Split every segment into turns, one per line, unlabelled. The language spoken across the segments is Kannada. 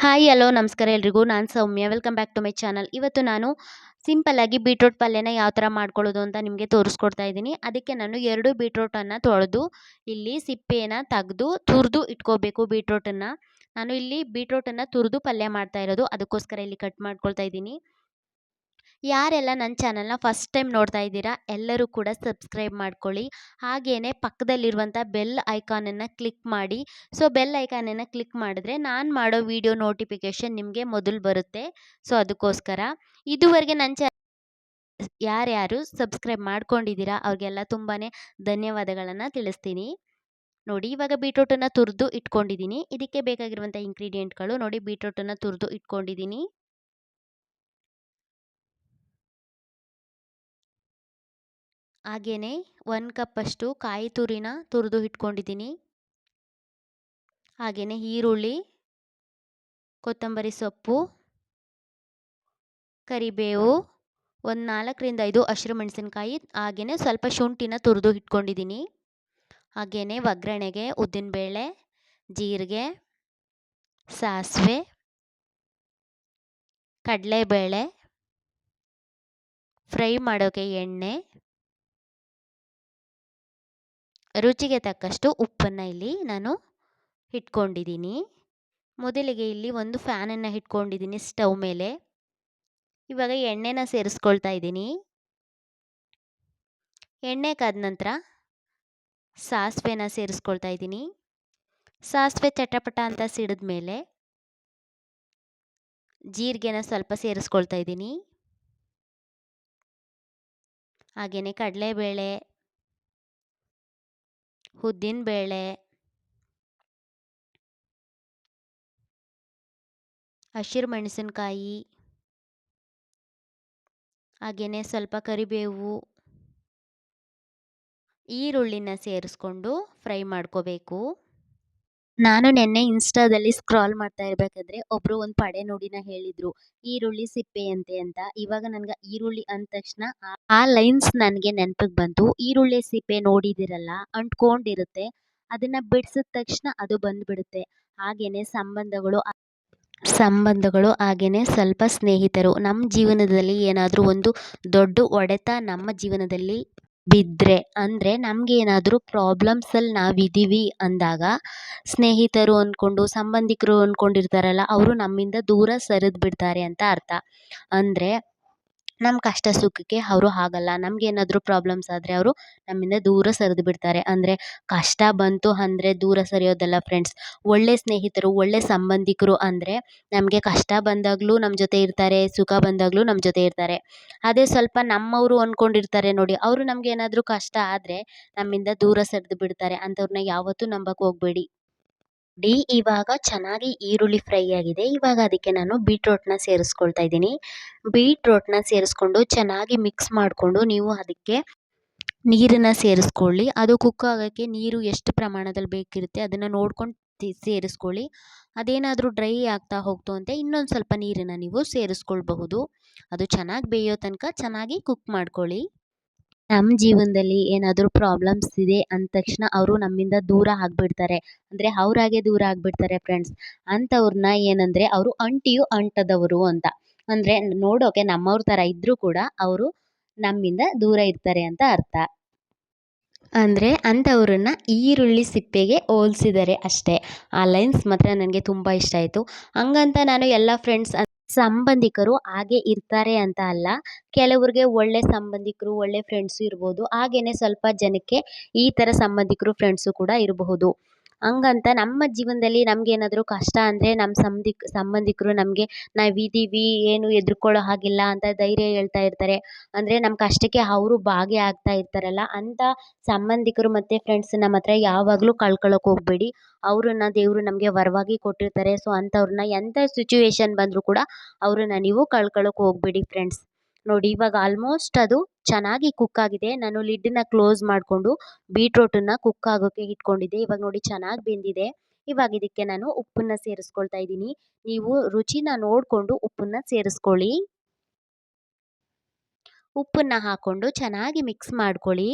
ಹಾಯ್ ಹಲೋ ನಮಸ್ಕಾರ ಎಲ್ರಿಗೂ. ನಾನು Soumya. Welcome back to my channel. ಇವತ್ತು ನಾನು ಸಿಂಪಲ್ಲಾಗಿ ಬೀಟ್ರೂಟ್ ಪಲ್ಯನ ಯಾವ ಥರ ಮಾಡ್ಕೊಳ್ಳೋದು ಅಂತ ನಿಮಗೆ ತೋರಿಸ್ಕೊಡ್ತಾ ಇದ್ದೀನಿ. ಅದಕ್ಕೆ ನಾನು 2 ಬೀಟ್ರೂಟನ್ನು ತೊಳೆದು ಇಲ್ಲಿ ಸಿಪ್ಪೆನ ತೆಗೆದು ತುರಿದು ಇಟ್ಕೋಬೇಕು ಬೀಟ್ರೂಟನ್ನು. ನಾನು ಇಲ್ಲಿ ಬೀಟ್ರೂಟನ್ನು ತುರಿದು ಪಲ್ಯ ಮಾಡ್ತಾ ಇರೋದು, ಅದಕ್ಕೋಸ್ಕರ ಇಲ್ಲಿ ಕಟ್ ಮಾಡ್ಕೊಳ್ತಾ ಇದ್ದೀನಿ. ಯಾರೆಲ್ಲ ನನ್ನ ಚಾನಲ್ನ ಫಸ್ಟ್ ಟೈಮ್ ನೋಡ್ತಾ ಇದ್ದೀರಾ ಎಲ್ಲರೂ ಕೂಡ ಸಬ್ಸ್ಕ್ರೈಬ್ ಮಾಡ್ಕೊಳ್ಳಿ. ಹಾಗೆಯೇ ಪಕ್ಕದಲ್ಲಿರುವಂಥ ಬೆಲ್ ಐಕಾನನ್ನು ಕ್ಲಿಕ್ ಮಾಡಿ. ಸೊ ಬೆಲ್ ಐಕಾನನ್ನು ಕ್ಲಿಕ್ ಮಾಡಿದ್ರೆ ನಾನು ಮಾಡೋ ವಿಡಿಯೋ ನೋಟಿಫಿಕೇಷನ್ ನಿಮಗೆ ಮೊದಲು ಬರುತ್ತೆ. ಸೊ ಅದಕ್ಕೋಸ್ಕರ ಇದುವರೆಗೆ ನನ್ನ ಯಾರ್ಯಾರು ಸಬ್ಸ್ಕ್ರೈಬ್ ಮಾಡ್ಕೊಂಡಿದ್ದೀರಾ ಅವ್ರಿಗೆಲ್ಲ ತುಂಬಾ ಧನ್ಯವಾದಗಳನ್ನು ತಿಳಿಸ್ತೀನಿ. ನೋಡಿ, ಇವಾಗ ಬೀಟ್ರೂಟನ್ನು ತುರಿದು ಇಟ್ಕೊಂಡಿದ್ದೀನಿ. ಇದಕ್ಕೆ ಬೇಕಾಗಿರುವಂಥ ಇಂಗ್ರೀಡಿಯೆಂಟ್ಗಳು ನೋಡಿ, ಬೀಟ್ರೂಟನ್ನು ತುರಿದು ಇಟ್ಕೊಂಡಿದ್ದೀನಿ. ಹಾಗೆಯೇ 1 ಕಪ್ಪಷ್ಟು ಕಾಯಿ ತುರಿನ ತುರಿದು ಇಟ್ಕೊಂಡಿದ್ದೀನಿ. ಹಾಗೆಯೇ ಈರುಳ್ಳಿ, ಕೊತ್ತಂಬರಿ ಸೊಪ್ಪು, ಕರಿಬೇವು, ಒಂದು 4ರಿಂದ 5 ಹಸಿರು ಮೆಣಸಿನಕಾಯಿ, ಹಾಗೆಯೇ ಸ್ವಲ್ಪ ಶುಂಠಿನ ತುರಿದು ಇಟ್ಕೊಂಡಿದ್ದೀನಿ. ಹಾಗೆಯೇ ಒಗ್ಗರಣೆಗೆ ಉದ್ದಿನಬೇಳೆ, ಜೀರಿಗೆ, ಸಾಸಿವೆ, ಕಡಲೆಬೇಳೆ, ಫ್ರೈ ಮಾಡೋಕ್ಕೆ ಎಣ್ಣೆ, ರುಚಿಗೆ ತಕ್ಕಷ್ಟು ಉಪ್ಪನ್ನು ಇಲ್ಲಿ ನಾನು ಇಟ್ಕೊಂಡಿದ್ದೀನಿ. ಮೊದಲಿಗೆ ಇಲ್ಲಿ ಒಂದು ಫ್ಯಾನನ್ನು ಇಟ್ಕೊಂಡಿದ್ದೀನಿ ಸ್ಟವ್ ಮೇಲೆ. ಇವಾಗ ಎಣ್ಣೆನ ಸೇರಿಸ್ಕೊಳ್ತಾ ಇದ್ದೀನಿ. ಎಣ್ಣೆ ಕಾದ ನಂತರ ಸಾಸಿವೆನ ಸೇರಿಸ್ಕೊಳ್ತಾ ಇದ್ದೀನಿ. ಸಾಸಿವೆ ಚಟಪಟ ಅಂತ ಸಿಡಿದ ಮೇಲೆ ಜೀರಿಗೆನ ಸ್ವಲ್ಪ ಸೇರಿಸ್ಕೊಳ್ತಾ ಇದ್ದೀನಿ. ಹಾಗೆಯೇ ಕಡಲೆಬೇಳೆ, ಉದ್ದಿನಬೇಳೆ, ಹಸಿರು ಮೆಣಸಿನಕಾಯಿ, ಹಾಗೆಯೇ ಸ್ವಲ್ಪ ಕರಿಬೇವು, ಈರುಳ್ಳಿನ ಸೇರಿಸ್ಕೊಂಡು ಫ್ರೈ ಮಾಡ್ಕೋಬೇಕು. ನಾನು ನೆನ್ನೆ ಇನ್ಸ್ಟಾದಲ್ಲಿ ಸ್ಕ್ರಾಲ್ ಮಾಡ್ತಾ ಇರಬೇಕಾದ್ರೆ ಒಬ್ಬರು ಒಂದು ಪಡೆನುಡಿನ ಹೇಳಿದರು, ಈರುಳ್ಳಿ ಸಿಪ್ಪೆಯಂತೆ ಅಂತ. ಇವಾಗ ನನಗೆ ಈರುಳ್ಳಿ ಅಂದ ತಕ್ಷಣ ಆ ಲೈನ್ಸ್ ನನಗೆ ನೆನಪಿಗೆ ಬಂತು. ಈರುಳ್ಳಿ ಸಿಪ್ಪೆ ನೋಡಿದಿರಲ್ಲ, ಅಂಟ್ಕೊಂಡಿರುತ್ತೆ, ಅದನ್ನು ಬಿಡಿಸಿದ ತಕ್ಷಣ ಅದು ಬಂದುಬಿಡುತ್ತೆ. ಹಾಗೆಯೇ ಸಂಬಂಧಗಳು ಹಾಗೆಯೇ ಸ್ವಲ್ಪ ಸ್ನೇಹಿತರು ನಮ್ಮ ಜೀವನದಲ್ಲಿ ಏನಾದರೂ ಒಂದು ದೊಡ್ಡ ಹೊಡೆತ ನಮ್ಮ ಜೀವನದಲ್ಲಿ ಬಿದ್ದರೆ, ಅಂದರೆ ನಮಗೇನಾದರೂ ಪ್ರಾಬ್ಲಮ್ಸಲ್ಲಿ ನಾವಿದ್ದೀವಿ ಅಂದಾಗ ಸ್ನೇಹಿತರು ಅಂದ್ಕೊಂಡು ಸಂಬಂಧಿಕರು ಅಂದ್ಕೊಂಡಿರ್ತಾರಲ್ಲ, ಅವರು ನಮ್ಮಿಂದ ದೂರ ಸರಿದು ಬಿಡ್ತಾರೆ ಅಂತ ಅರ್ಥ. ಅಂದರೆ ನಮ್ಮ ಕಷ್ಟ ಸುಖಕ್ಕೆ ಅವರು ಆಗಲ್ಲ. ನಮಗೇನಾದರೂ ಪ್ರಾಬ್ಲಮ್ಸ್ ಆದರೆ ಅವರು ನಮ್ಮಿಂದ ದೂರ ಸರಿದು ಬಿಡ್ತಾರೆ. ಅಂದರೆ ಕಷ್ಟ ಬಂತು ಅಂದರೆ ದೂರ ಸರಿಯೋದಲ್ಲ ಫ್ರೆಂಡ್ಸ್. ಒಳ್ಳೆ ಸ್ನೇಹಿತರು, ಒಳ್ಳೆ ಸಂಬಂಧಿಕರು ಅಂದರೆ ನಮಗೆ ಕಷ್ಟ ಬಂದಾಗಲೂ ನಮ್ಮ ಜೊತೆ ಇರ್ತಾರೆ, ಸುಖ ಬಂದಾಗಲೂ ನಮ್ಮ ಜೊತೆ ಇರ್ತಾರೆ. ಅದೇ ಸ್ವಲ್ಪ ನಮ್ಮವರು ಅಂದ್ಕೊಂಡಿರ್ತಾರೆ ನೋಡಿ, ಅವರು ನಮಗೇನಾದರೂ ಕಷ್ಟ ಆದರೆ ನಮ್ಮಿಂದ ದೂರ ಸರಿದು ಬಿಡ್ತಾರೆ. ಅಂಥವ್ರನ್ನ ಯಾವತ್ತೂ ನಂಬಕ್ಕೆ ಹೋಗಬೇಡಿ. ಇವಾಗ ಚೆನ್ನಾಗಿ ಈರುಳ್ಳಿ ಫ್ರೈ ಆಗಿದೆ. ಇವಾಗ ಅದಕ್ಕೆ ನಾನು ಬೀಟ್ರೋಟ್ನ ಸೇರಿಸ್ಕೊಳ್ತಾ ಇದ್ದೀನಿ. ಬೀಟ್ರೋಟ್ನ ಸೇರಿಸ್ಕೊಂಡು ಚೆನ್ನಾಗಿ ಮಿಕ್ಸ್ ಮಾಡಿಕೊಂಡು ನೀವು ಅದಕ್ಕೆ ನೀರನ್ನು ಸೇರಿಸ್ಕೊಳ್ಳಿ. ಅದು ಕುಕ್ ಆಗೋಕ್ಕೆ ನೀರು ಎಷ್ಟು ಪ್ರಮಾಣದಲ್ಲಿ ಬೇಕಿರುತ್ತೆ ಅದನ್ನು ನೋಡ್ಕೊಂಡು ಸೇರಿಸ್ಕೊಳ್ಳಿ. ಅದೇನಾದರೂ ಡ್ರೈ ಆಗ್ತಾ ಹೋಗ್ತು ಅಂತ ಇನ್ನೊಂದು ಸ್ವಲ್ಪ ನೀರನ್ನು ನೀವು ಸೇರಿಸ್ಕೊಳ್ಬಹುದು. ಅದು ಚೆನ್ನಾಗಿ ಬೇಯೋ ತನಕ ಚೆನ್ನಾಗಿ ಕುಕ್ ಮಾಡ್ಕೊಳ್ಳಿ. ನಮ್ಮ ಜೀವನದಲ್ಲಿ ಏನಾದರೂ ಪ್ರಾಬ್ಲಮ್ಸ್ ಇದೆ ಅಂದ ತಕ್ಷಣ ಅವರು ನಮ್ಮಿಂದ ದೂರ ಆಗಿಬಿಡ್ತಾರೆ. ಅಂದರೆ ಅವರಾಗೆ ದೂರ ಆಗಿಬಿಡ್ತಾರೆ ಫ್ರೆಂಡ್ಸ್. ಅಂಥವ್ರನ್ನ ಏನಂದರೆ ಅವರು ಅಂಟಿಯೂ ಅಂಟದವರು ಅಂತ. ಅಂದರೆ ನೋಡೋಕ್ಕೆ ನಮ್ಮವ್ರ ಥರ ಇದ್ದರೂ ಕೂಡ ಅವರು ನಮ್ಮಿಂದ ದೂರ ಇರ್ತಾರೆ ಅಂತ ಅರ್ಥ. ಅಂದರೆ ಅಂಥವ್ರನ್ನ ಈರುಳ್ಳಿ ಸಿಪ್ಪೆಗೆ ಹೋಲಿಸಿದ್ದಾರೆ ಅಷ್ಟೇ. ಆ ಲೈನ್ಸ್ ಮಾತ್ರ ನನಗೆ ತುಂಬ ಇಷ್ಟ ಆಯಿತು. ಹಂಗಂತ ನಾನು ಎಲ್ಲ ಫ್ರೆಂಡ್ಸ್ ಸಂಬಂಧಿಕರು ಹಾಗೆ ಇರ್ತಾರೆ ಅಂತ ಅಲ್ಲ. ಕೆಲವ್ರಿಗೆ ಒಳ್ಳೆ ಸಂಬಂಧಿಕರು, ಒಳ್ಳೆ ಫ್ರೆಂಡ್ಸು ಇರ್ಬೋದು. ಹಾಗೆಯೇ ಸ್ವಲ್ಪ ಜನಕ್ಕೆ ಈ ಥರ ಸಂಬಂಧಿಕರು, ಫ್ರೆಂಡ್ಸು ಕೂಡ ಇರಬಹುದು. ಹಂಗಂತ ನಮ್ಮ ಜೀವನದಲ್ಲಿ ನಮಗೇನಾದರೂ ಕಷ್ಟ ಅಂದರೆ ನಮ್ಮ ಸಂಬಂಧಿಕರು ನಮಗೆ ನಾವಿದ್ದೀವಿ, ಏನು ಹೆದ್ರ್ಕೊಳ್ಳೋ ಹಾಗಿಲ್ಲ ಅಂತ ಧೈರ್ಯ ಹೇಳ್ತಾ ಇರ್ತಾರೆ. ಅಂದರೆ ನಮ್ಮ ಕಷ್ಟಕ್ಕೆ ಅವರು ಭಾಗಿಯಾಗ್ತಾ ಇರ್ತಾರಲ್ಲ, ಅಂಥ ಸಂಬಂಧಿಕರು ಮತ್ತು ಫ್ರೆಂಡ್ಸನ್ನ ಮಾತ್ರ ಯಾವಾಗಲೂ ಕಳ್ಕೊಳ್ಳೋಕೆ ಹೋಗಬೇಡಿ. ಅವರನ್ನ ದೇವರು ನಮಗೆ ವರವಾಗಿ ಕೊಟ್ಟಿರ್ತಾರೆ. ಸೊ ಅಂಥವ್ರನ್ನ ಎಂಥ ಸಿಚುವೇಶನ್ ಬಂದರೂ ಕೂಡ ಅವರನ್ನ ನೀವು ಕಳ್ಕೊಳ್ಳೋಕೆ ಹೋಗಬೇಡಿ ಫ್ರೆಂಡ್ಸ್. ನೋಡಿ, ಇವಾಗ ಆಲ್ಮೋಸ್ಟ್ ಅದು ಚೆನ್ನಾಗಿ ಕುಕ್ ಆಗಿದೆ. ನಾನು ಲಿಡ್ಡನ್ನ ಕ್ಲೋಸ್ ಮಾಡಿಕೊಂಡು ಬೀಟ್ರೋಟನ್ನು ಕುಕ್ ಆಗೋಕ್ಕೆ ಇಟ್ಕೊಂಡಿದ್ದೆ. ಇವಾಗ ನೋಡಿ ಚೆನ್ನಾಗಿ ಬೆಂದಿದೆ. ಇವಾಗ ಇದಕ್ಕೆ ನಾನು ಉಪ್ಪನ್ನು ಸೇರಿಸ್ಕೊಳ್ತಾ ಇದ್ದೀನಿ. ನೀವು ರುಚಿನ ನೋಡಿಕೊಂಡು ಉಪ್ಪನ್ನು ಸೇರಿಸ್ಕೊಳ್ಳಿ. ಉಪ್ಪನ್ನು ಹಾಕ್ಕೊಂಡು ಚೆನ್ನಾಗಿ ಮಿಕ್ಸ್ ಮಾಡ್ಕೊಳ್ಳಿ.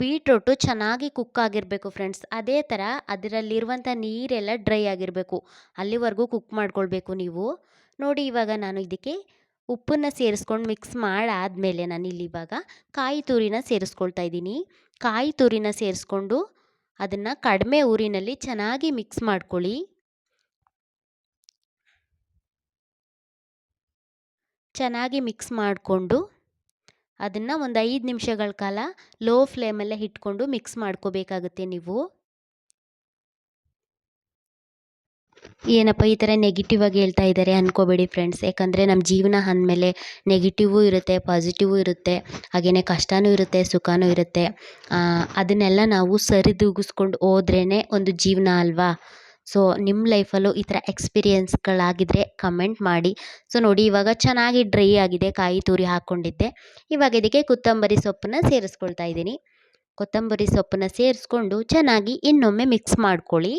ಬೀಟ್ರೂಟು ಚೆನ್ನಾಗಿ ಕುಕ್ ಆಗಿರಬೇಕು ಫ್ರೆಂಡ್ಸ್. ಅದೇ ಥರ ಅದರಲ್ಲಿರುವಂಥ ನೀರೆಲ್ಲ ಡ್ರೈ ಆಗಿರಬೇಕು. ಅಲ್ಲಿವರೆಗೂ ಕುಕ್ ಮಾಡ್ಕೊಳ್ಬೇಕು ನೀವು. ನೋಡಿ ಇವಾಗ ನಾನು ಇದಕ್ಕೆ ಉಪ್ಪನ್ನು ಸೇರಿಸ್ಕೊಂಡು ಮಿಕ್ಸ್ ಮಾಡಾದಮೇಲೆ ನಾನಿಲ್ಲಿ ಇವಾಗ ಕಾಯಿ ತುರಿನ ಸೇರಿಸ್ಕೊಳ್ತಾ ಇದ್ದೀನಿ. ಕಾಯಿ ತುರಿನ ಸೇರಿಸ್ಕೊಂಡು ಅದನ್ನು ಕಡಿಮೆ ಊರಿನಲ್ಲಿ ಚೆನ್ನಾಗಿ ಮಿಕ್ಸ್ ಮಾಡ್ಕೊಳ್ಳಿ. ಚೆನ್ನಾಗಿ ಮಿಕ್ಸ್ ಮಾಡಿಕೊಂಡು ಅದನ್ನು ಒಂದು 5 ನಿಮಿಷಗಳ ಕಾಲ ಲೋ ಫ್ಲೇಮಲ್ಲೇ ಇಟ್ಕೊಂಡು ಮಿಕ್ಸ್ ಮಾಡ್ಕೋಬೇಕಾಗುತ್ತೆ ನೀವು. ಏನಪ್ಪ ಈ ಥರ ನೆಗೆಟಿವ್ ಆಗಿ ಹೇಳ್ತಾ ಇದ್ದಾರೆ ಅಂದ್ಕೋಬೇಡಿ ಫ್ರೆಂಡ್ಸ್. ಯಾಕಂದರೆ ನಮ್ಮ ಜೀವನ ಅಂದಮೇಲೆ ನೆಗೆಟಿವು ಇರುತ್ತೆ, ಪಾಸಿಟಿವು ಇರುತ್ತೆ, ಹಾಗೆಯೇ ಕಷ್ಟವೂ ಇರುತ್ತೆ, ಸುಖವೂ ಇರುತ್ತೆ. ಅದನ್ನೆಲ್ಲ ನಾವು ಸರಿದೂಗಿಸ್ಕೊಂಡು ಹೋದ್ರೇ ಒಂದು ಜೀವನ ಅಲ್ವಾ. ಸೊ ನಿಮ್ಮ ಲೈಫಲ್ಲೂ ಈ ಥರ ಎಕ್ಸ್ಪೀರಿಯೆನ್ಸ್ಗಳಾಗಿದ್ದರೆ ಕಮೆಂಟ್ ಮಾಡಿ. ಸೊ ನೋಡಿ ಇವಾಗ ಚೆನ್ನಾಗಿ ಡ್ರೈ ಆಗಿದೆ, ಕಾಯಿ ತುರಿ ಹಾಕ್ಕೊಂಡಿದ್ದೆ. ಇವಾಗ ಇದಕ್ಕೆ ಕೊತ್ತಂಬರಿ ಸೊಪ್ಪನ್ನ ಸೇರಿಸ್ಕೊಳ್ತಾ ಇದ್ದೀನಿ. ಕೊತ್ತಂಬರಿ ಸೊಪ್ಪನ್ನ ಸೇರಿಸ್ಕೊಂಡು ಚೆನ್ನಾಗಿ ಇನ್ನೊಮ್ಮೆ ಮಿಕ್ಸ್ ಮಾಡ್ಕೊಳ್ಳಿ.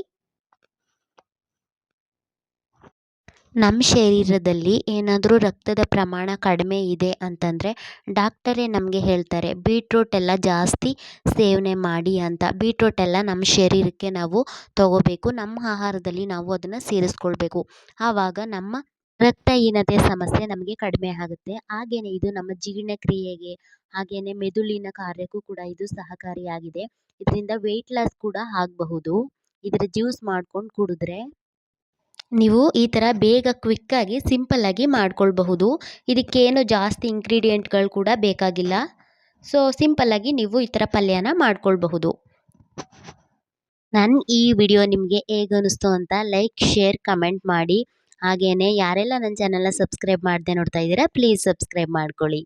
ನಮ್ಮ ಶರೀರದಲ್ಲಿ ಏನಾದರೂ ರಕ್ತದ ಪ್ರಮಾಣ ಕಡಿಮೆ ಇದೆ ಅಂತಂದರೆ ಡಾಕ್ಟರೇ ನಮಗೆ ಹೇಳ್ತಾರೆ ಬೀಟ್ರೂಟ್ ಎಲ್ಲ ಜಾಸ್ತಿ ಸೇವನೆ ಮಾಡಿ ಅಂತ. ಬೀಟ್ರೂಟ್ ಎಲ್ಲ ನಮ್ಮ ಶರೀರಕ್ಕೆ ನಾವು ತಗೋಬೇಕು, ನಮ್ಮ ಆಹಾರದಲ್ಲಿ ನಾವು ಅದನ್ನು ಸೇರಿಸ್ಕೊಳ್ಬೇಕು. ಆವಾಗ ನಮ್ಮ ರಕ್ತಹೀನತೆ ಸಮಸ್ಯೆ ನಮಗೆ ಕಡಿಮೆ ಆಗುತ್ತೆ. ಹಾಗೆಯೇ ಇದು ನಮ್ಮ ಜೀರ್ಣಕ್ರಿಯೆಗೆ ಹಾಗೆಯೇ ಮೆದುಳಿನ ಕಾರ್ಯಕ್ಕೂ ಕೂಡ ಇದು ಸಹಕಾರಿಯಾಗಿದೆ. ಇದರಿಂದ ವೆಯ್ಟ್ ಲಾಸ್ ಕೂಡ ಆಗಬಹುದು ಇದರ ಜ್ಯೂಸ್ ಮಾಡ್ಕೊಂಡು ಕುಡಿದ್ರೆ. ನೀವು ಈ ಥರ ಬೇಗ ಕ್ವಿಕ್ಕಾಗಿ ಸಿಂಪಲ್ಲಾಗಿ ಮಾಡ್ಕೊಳ್ಬಹುದು. ಇದಕ್ಕೇನು ಜಾಸ್ತಿ ಇಂಗ್ರೀಡಿಯೆಂಟ್ಗಳು ಕೂಡ ಬೇಕಾಗಿಲ್ಲ. ಸೊ ಸಿಂಪಲ್ಲಾಗಿ ನೀವು ಈ ಥರ ಪಲ್ಯನ ಮಾಡ್ಕೊಳ್ಬಹುದು. ನನ್ನ ಈ ವಿಡಿಯೋ ನಿಮಗೆ ಹೇಗೆ ಅನ್ನಿಸ್ತು ಅಂತ ಲೈಕ್, ಶೇರ್, ಕಮೆಂಟ್ ಮಾಡಿ. ಹಾಗೆಯೇ ಯಾರೆಲ್ಲ ನನ್ನ ಚಾನಲ್ನ ಸಬ್ಸ್ಕ್ರೈಬ್ ಮಾಡದೆ ನೋಡ್ತಾ ಇದ್ದೀರಾ ಪ್ಲೀಸ್ ಸಬ್ಸ್ಕ್ರೈಬ್ ಮಾಡ್ಕೊಳ್ಳಿ.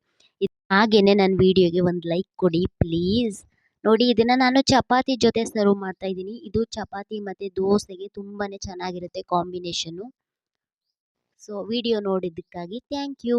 ಹಾಗೆಯೇ ನನ್ನ ವಿಡಿಯೋಗೆ ಒಂದು ಲೈಕ್ ಕೊಡಿ ಪ್ಲೀಸ್. ನೋಡಿ ಇದನ್ನು ನಾನು ಚಪಾತಿ ಜೊತೆ ಸರ್ವ್ ಮಾಡ್ತಾ ಇದ್ದೀನಿ. ಇದು ಚಪಾತಿ ಮತ್ತು ದೋಸೆಗೆ ತುಂಬಾ ಚೆನ್ನಾಗಿರುತ್ತೆ ಕಾಂಬಿನೇಷನ್ನು. ಸೊ ವಿಡಿಯೋ ನೋಡಿದ್ದಕ್ಕಾಗಿ ಥ್ಯಾಂಕ್ ಯು.